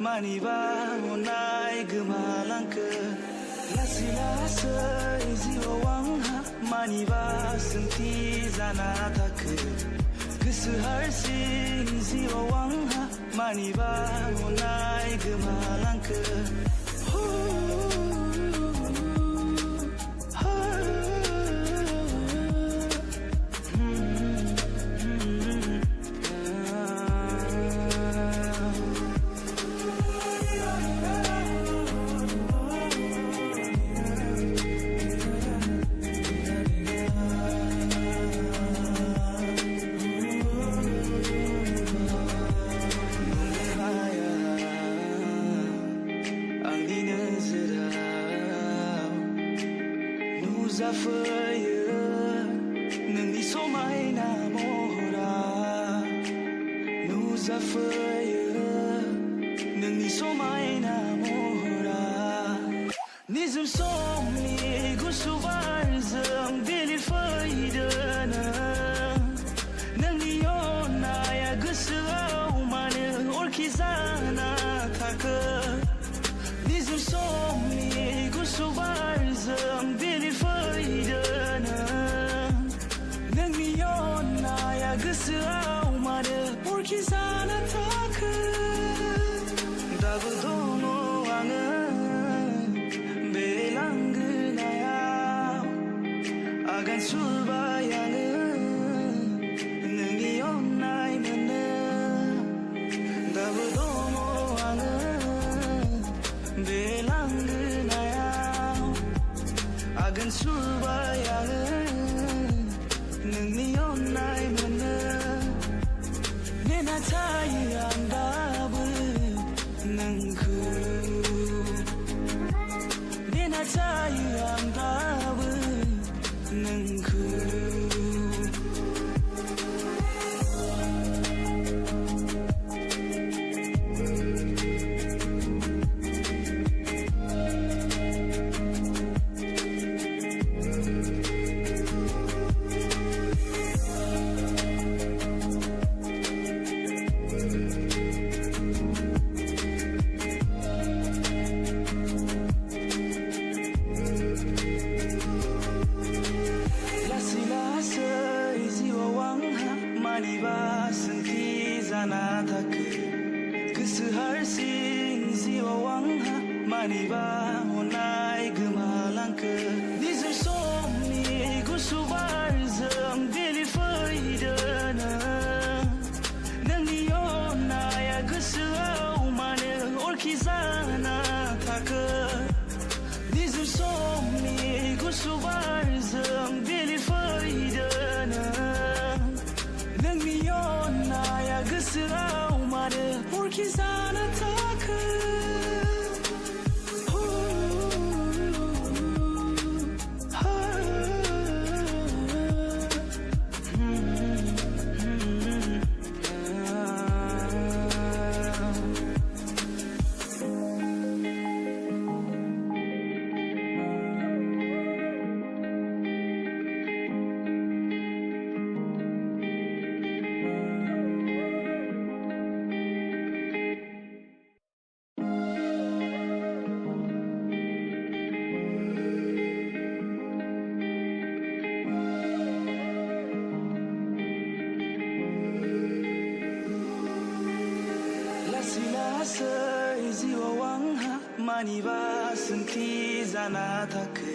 मानिबा अननाय गोमालांखो लासै लासै जिउआव आंहा मानिबा सोंथि जाना थाखो गोसो हारसिं जिउआव आंहा मानिबा अननाय गोमालांखो नुजाफैयो नोंनि समायना महरा नुजाफैयो नोंनि समायना महरा निजोम समनि गुसु बारजों बिलिरफैदो नोंनि अननाया गोसोआव मानो अरखि जाना थाखो निजोम समनि गुसु बारजों नोंनि अननाया गोसोआव मानो अरखि जाना थाखो दाबो दङ आङो बे लांगोनायाव आगान सुरबाय आङो नोंनि अननाय मोननो दाबो दङ आङो बे लांगोनायाव आगान सुरबाय आङो नोंनि अननाय मोननो नेना थायो आं दाबो नोंखौ नेना थायो आं दाबो नोंखौ मानिबा सोंथि जाना थाखो गोसो हारसिं जिउआव आंहा मानिबा अननाय गोमालांखो निजोम समनि गुसु बारजों बिलिरफैदो नोंनि अननाया गोसोआव मानो अरखि जाना थाखो निजोम समनि गुसु बारजों बिलिरफैदो नोंनि अननाया गोसोआव मानो अरखि जाना थाखो लासै लासै जिउआव आंहा मानिबा सोंथि जाना थाखो